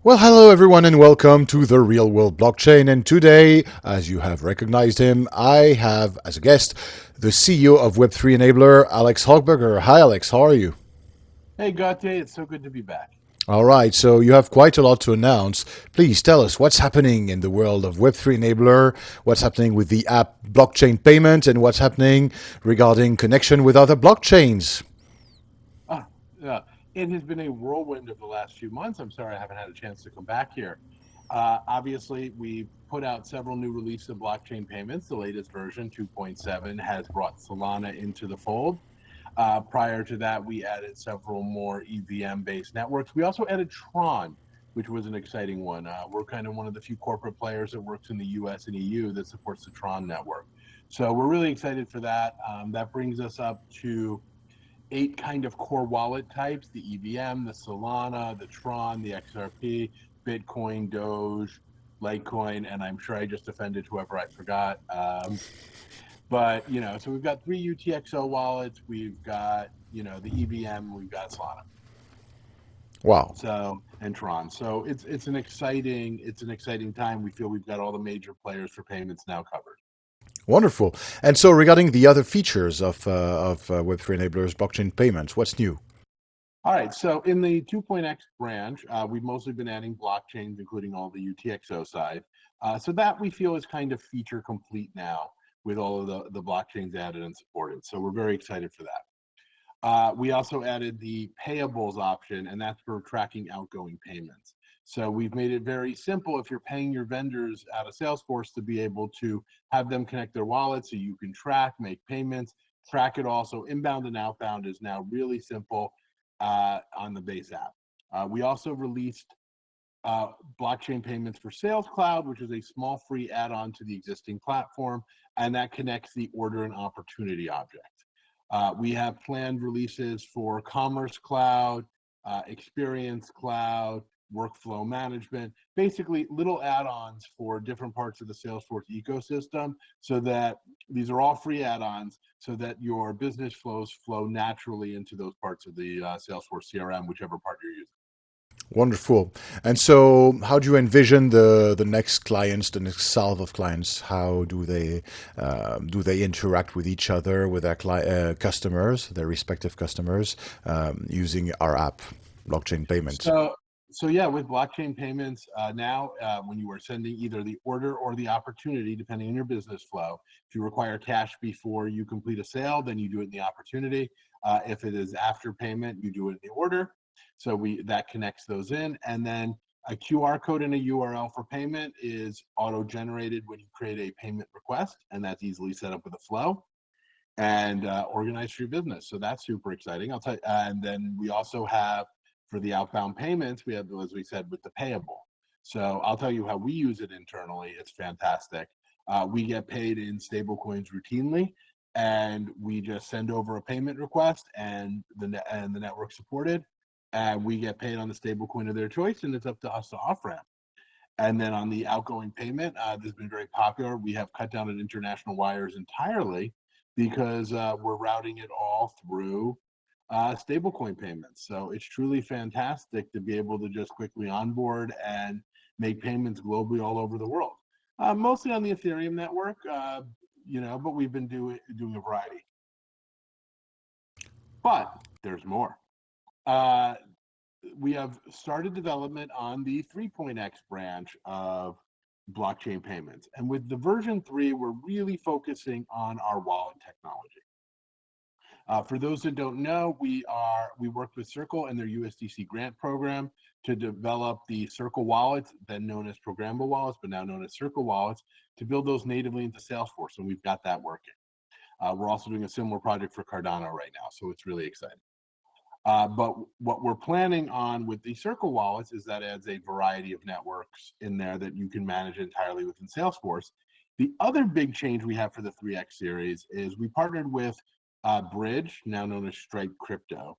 Well, hello everyone, and welcome to the Real World Blockchain. And today, as you have recognized him, I have as a guest the CEO of Web3 Enabler, Alex Hogberger. Hi, Alex. How are you? Hey, Gautier, it's so good to be back. All right. So you have quite a lot to announce. Please tell us what's happening in the world of Web3 Enabler, what's happening with the app blockchain payment, and what's happening regarding connection with other blockchains. Ah, yeah, it has been a whirlwind of the last few months. I'm sorry I haven't had a chance to come back here. Obviously, we put out several new releases of blockchain payments. The latest version, 2.7, has brought Solana into the fold. Prior to that, we added several more EVM-based networks. We also added Tron, which was an exciting one. We're kind of one of the few corporate players that works in the US and EU that supports the Tron network. So we're really excited for that. That brings us up to 8 kind of core wallet types: the EVM, the Solana, the Tron, the XRP, Bitcoin, Doge, Litecoin, and I'm sure I just offended whoever I forgot. But so we've got 3 UTXO wallets, we've got the EVM, we've got Solana, Wow. and Tron. So it's an exciting time. We feel we've got all the major players for payments now covered. Wonderful. And so regarding the other features of Web3 Enablers blockchain payments, what's new? All right, so in the 2.x branch, we've mostly been adding blockchains, including all the UTXO side. So that we feel is kind of feature complete now with all of the blockchains added and supported. So we're very excited for that. We also added the payables option, and that's for tracking outgoing payments. So we've made it very simple if you're paying your vendors out of Salesforce to be able to have them connect their wallets so you can track, make payments, track it all. So inbound and outbound is now really simple on the base app. We also released blockchain payments for Sales Cloud, which is a small free add-on to the existing platform, and that connects the order and opportunity object. We have planned releases for Commerce Cloud, Experience Cloud, Workflow Management, basically little add-ons for different parts of the Salesforce ecosystem, so that these are all free add-ons so that your business flows flow naturally into those parts of the Salesforce CRM, whichever part you're using. Wonderful. And so, how do you envision the next clients, the next salve of clients? How do they interact with each other, with their customers, their respective customers, using our app, blockchain payments? So yeah, with blockchain payments now, when you are sending either the order or the opportunity, depending on your business flow, if you require cash before you complete a sale, then you do it in the opportunity. If it is after payment, you do it in the order. So that connects those in, and then a QR code and a URL for payment is auto-generated when you create a payment request, and that's easily set up with a flow and organized for your business. So that's super exciting. I'll tell you, and then we also have for the outbound payments, we have, as we said, with the payable. So I'll tell you how we use it internally. It's fantastic. We get paid in stablecoins routinely, and we just send over a payment request, and the network supported, and we get paid on the stablecoin of their choice, and it's up to us to off ramp. And then on the outgoing payment, this has been very popular. We have cut down on international wires entirely because we're routing it all through stablecoin payments. So it's truly fantastic to be able to just quickly onboard and make payments globally all over the world. Mostly on the Ethereum network, but we've been doing a variety. But there's more. Uh, we have started development on the 3.x branch of blockchain payments. And with the version 3, we're really focusing on our wallet technology. For those that don't know, we worked with Circle and their USDC grant program to develop the Circle wallets, then known as programmable wallets, but now known as Circle wallets, to build those natively into Salesforce, and we've got that working. We're also doing a similar project for Cardano right now, so it's really exciting. But what we're planning on with the Circle wallets is that adds a variety of networks in there that you can manage entirely within Salesforce. The other big change we have for the 3X series is we partnered with Bridge, now known as Stripe Crypto,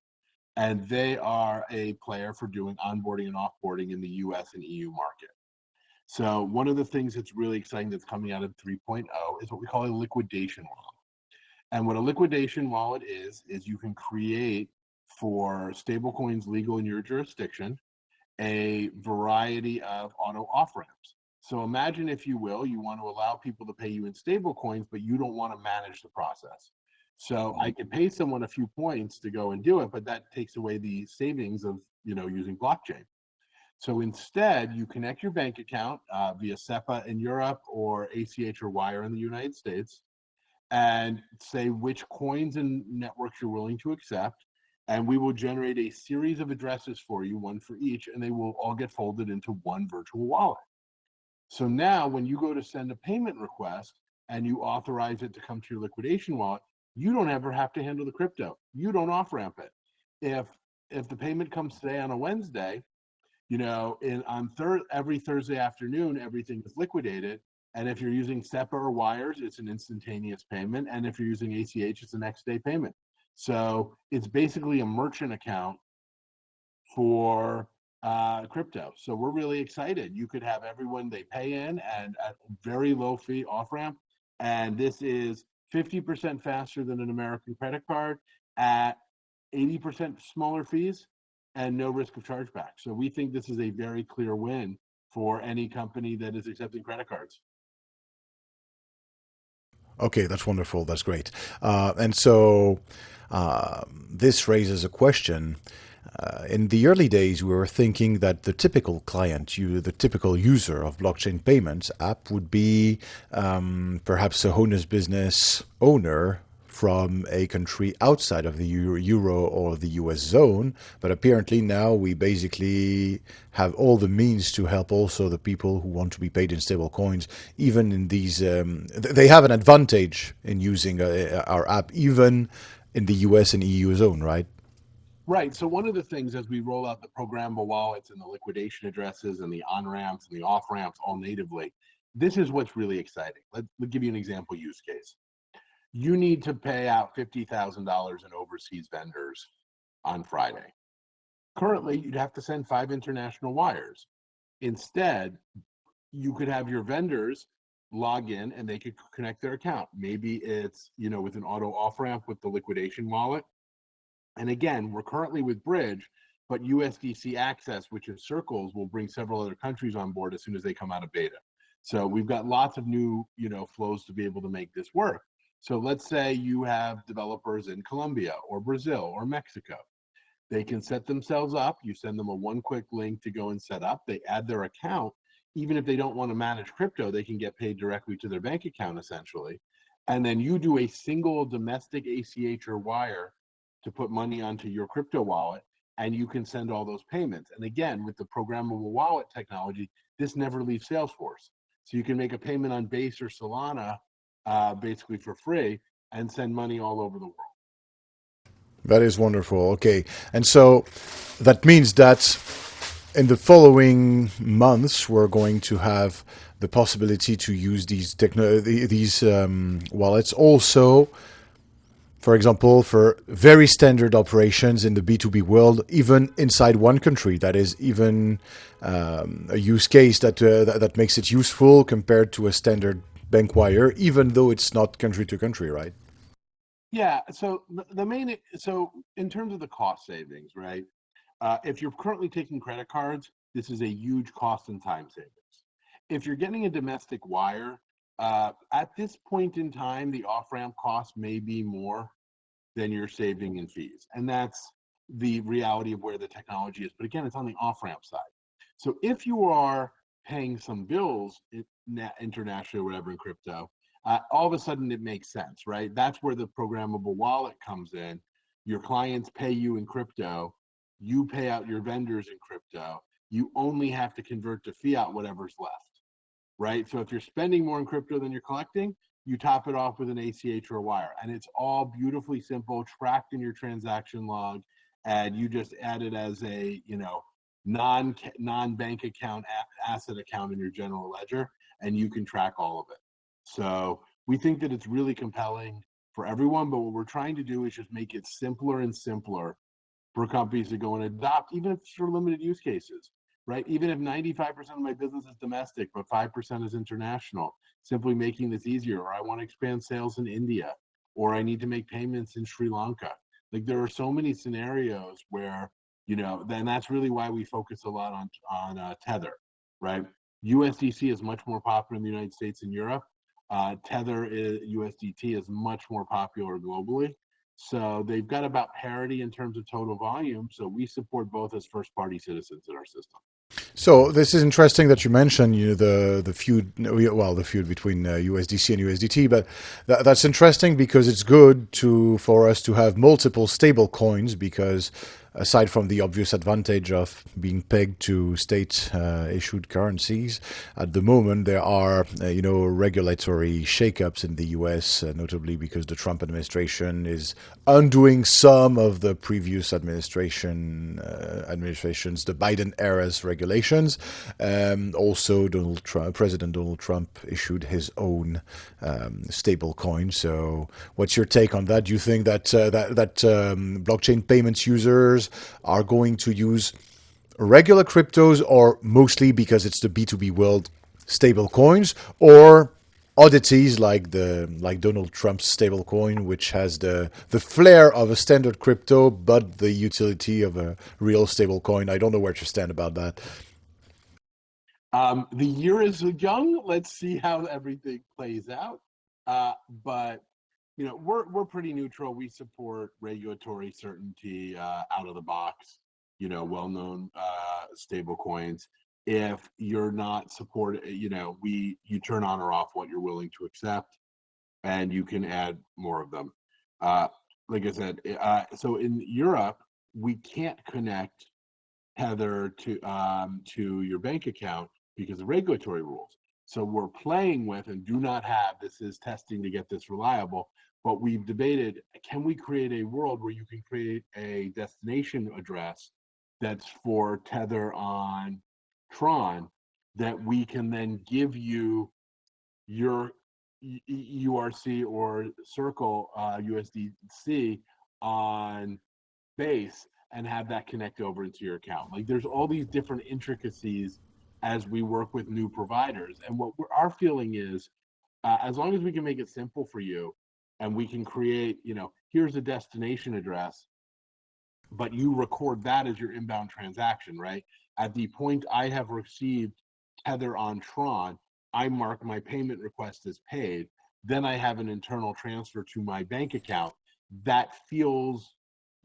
and they are a player for doing onboarding and offboarding in the US and EU market. So one of the things that's really exciting that's coming out of 3.0 is what we call a liquidation wallet. And what a liquidation wallet is you can create for stablecoins legal in your jurisdiction, a variety of auto off ramps. So imagine, if you will, you want to allow people to pay you in stable coins, but you don't want to manage the process. So I could pay someone a few points to go and do it, but that takes away the savings of, using blockchain. So instead, you connect your bank account via SEPA in Europe or ACH or Wire in the United States, and say which coins and networks you're willing to accept. And we will generate a series of addresses for you, one for each, and they will all get folded into one virtual wallet. So now when you go to send a payment request and you authorize it to come to your liquidation wallet, you don't ever have to handle the crypto. You don't off ramp it. If the payment comes today on a Wednesday, every Thursday afternoon, everything is liquidated. And if you're using SEPA or wires, it's an instantaneous payment. And if you're using ACH, it's a next day payment. So it's basically a merchant account for crypto. So we're really excited. You could have everyone, they pay in and at very low fee off ramp. And this is 50% faster than an American credit card at 80% smaller fees and no risk of chargeback. So we think this is a very clear win for any company that is accepting credit cards. Okay, that's wonderful. That's great. And so this raises a question. In the early days, we were thinking that the typical client, the typical user of blockchain payments app would be perhaps a honest business owner from a country outside of the Euro or the US zone. But apparently now we basically have all the means to help also the people who want to be paid in stable coins, even in these, they have an advantage in using our app, even in the US and EU zone, right? Right. So one of the things as we roll out the programmable wallets and the liquidation addresses and the on ramps and the off ramps all natively, this is what's really exciting. Let me give you an example use case. You need to pay out $50,000 in overseas vendors on Friday. Currently, you'd have to send 5 international wires. Instead, you could have your vendors log in and they could connect their account. Maybe it's, with an auto off ramp with the liquidation wallet. And again, we're currently with Bridge, but USDC Access, which is Circles, will bring several other countries on board as soon as they come out of beta. So we've got lots of new, flows to be able to make this work. So let's say you have developers in Colombia or Brazil or Mexico. They can set themselves up. You send them a one-click link to go and set up. They add their account. Even if they don't want to manage crypto, they can get paid directly to their bank account, essentially. And then you do a single domestic ACH or wire to put money onto your crypto wallet, and you can send all those payments. And again, with the programmable wallet technology, this never leaves Salesforce. So you can make a payment on Base or Solana basically for free and send money all over the world. That is wonderful. Okay. And so that means that in the following months, we're going to have the possibility to use these wallets also, for example, for very standard operations in the B2B world, even inside one country. That is even a use case that makes it useful compared to a standard bank wire, even though it's not country to country, right? Yeah. So so in terms of the cost savings, right? If you're currently taking credit cards, this is a huge cost and time savings. If you're getting a domestic wire, at this point in time, the off-ramp cost may be more than you're saving in fees. And that's the reality of where the technology is. But again, it's on the off-ramp side. So if you are paying some bills internationally or whatever in crypto, all of a sudden it makes sense, right? That's where the programmable wallet comes in. Your clients pay you in crypto. You pay out your vendors in crypto. You only have to convert to fiat whatever's left, right? So if you're spending more in crypto than you're collecting, you top it off with an ACH or a wire. And it's all beautifully simple, tracked in your transaction log, and you just add it as a, non-bank account asset account in your general ledger, and you can track all of it. So we think that it's really compelling for everyone, but what we're trying to do is just make it simpler and simpler for companies to go and adopt, even if it's for limited use cases, right? Even if 95% of my business is domestic, but 5% is international, simply making this easier. Or I want to expand sales in India, or I need to make payments in Sri Lanka. Like there are so many scenarios where Then that's really why we focus a lot on Tether, right? USDC is much more popular in the United States and Europe. Tether is USDT is much more popular globally. So they've got about parity in terms of total volume. So we support both as first-party citizens in our system. So this is interesting that you mentioned the feud, well, the feud between USDC and USDT, but that's interesting because it's good for us to have multiple stable coins, because aside from the obvious advantage of being pegged to state issued currencies, at the moment there are regulatory shakeups in the US, notably because the Trump administration is undoing some of the previous administrations, the Biden era's regulations. Also, President Donald Trump issued his own stable coin. So, what's your take on that? Do you think that blockchain payments users are going to use regular cryptos, or mostly because it's the B2B world, stable coins, or oddities like Donald Trump's stablecoin, which has the flair of a standard crypto but the utility of a real stablecoin? I don't know where to stand about that. The year is young. Let's see how everything plays out. But we're pretty neutral. We support regulatory certainty out of the box. Well-known stable coins. If you're not supported, you turn on or off what you're willing to accept, and you can add more of them. Like I said, so in Europe, we can't connect Tether to your bank account because of regulatory rules. So we're playing with, and do not have, this is testing to get this reliable, but we've debated, can we create a world where you can create a destination address that's for Tether on Tron, that we can then give you your URC or Circle USDC on base, and have that connect over into your account. Like, there's all these different intricacies as we work with new providers. And what our feeling is, as long as we can make it simple for you, and we can create, here's a destination address, but you record that as your inbound transaction, right? At the point I have received Tether on Tron, I mark my payment request as paid. Then I have an internal transfer to my bank account. That feels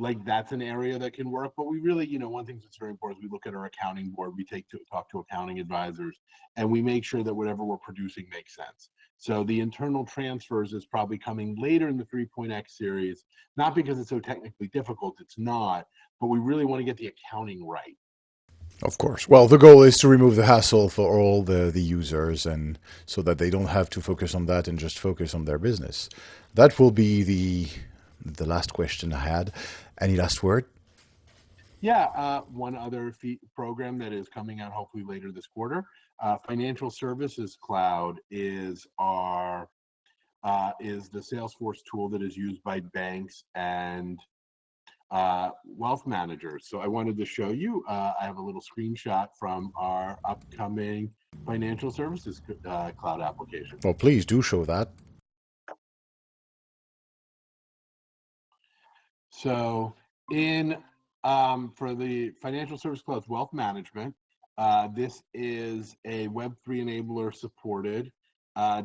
like that's an area that can work. But we really, one thing that's very important is we look at our accounting board, we talk to accounting advisors, and we make sure that whatever we're producing makes sense. So the internal transfers is probably coming later in the 3.x series, not because it's so technically difficult, it's not, but we really want to get the accounting right. Of course. Well, the goal is to remove the hassle for all the users, and so that they don't have to focus on that and just focus on their business. That will be the last question I had. Any last word? Yeah, one other program that is coming out hopefully later this quarter. Financial Services Cloud is the Salesforce tool that is used by banks and wealth managers. So I wanted to show you, I have a little screenshot from our upcoming Financial Services Cloud application. Well, please do show that. So for the Financial Service Cloud's wealth management, this is a Web3 enabler supported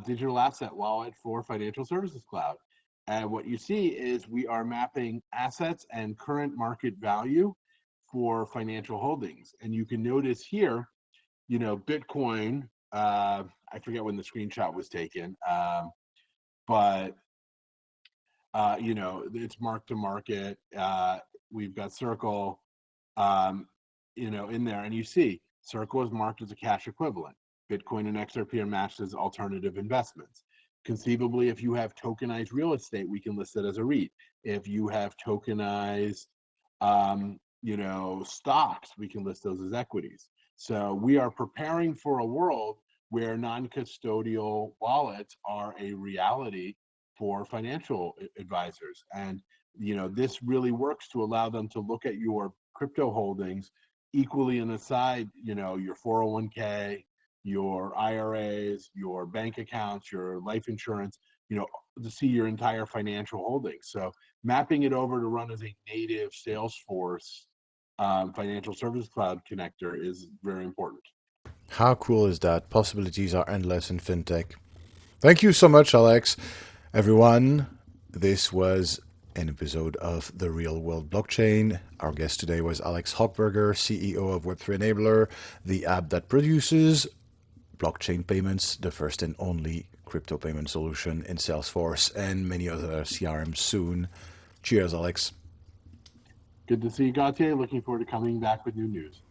digital asset wallet for Financial Services Cloud. And what you see is we are mapping assets and current market value for financial holdings. And you can notice here, Bitcoin, I forget when the screenshot was taken, but it's marked to market. We've got Circle, in there, and you see Circle is marked as a cash equivalent. Bitcoin and XRP are matched as alternative investments. Conceivably, if you have tokenized real estate, we can list it as a REIT. If you have tokenized, stocks, we can list those as equities. So we are preparing for a world where non-custodial wallets are a reality for financial advisors. And, this really works to allow them to look at your crypto holdings equally in the side, your 401k, your IRAs, your bank accounts, your life insurance, to see your entire financial holdings. So mapping it over to run as a native Salesforce financial service cloud connector is very important. How cool is that? Possibilities are endless in fintech. Thank you so much, Alex. Everyone, this was an episode of The Real World Blockchain. Our guest today was Alex Hochberger, CEO of Web3 Enabler, the app that produces blockchain payments, the first and only crypto payment solution in Salesforce, and many other CRMs soon. Cheers, Alex. Good to see you, Gautier. Looking forward to coming back with new news.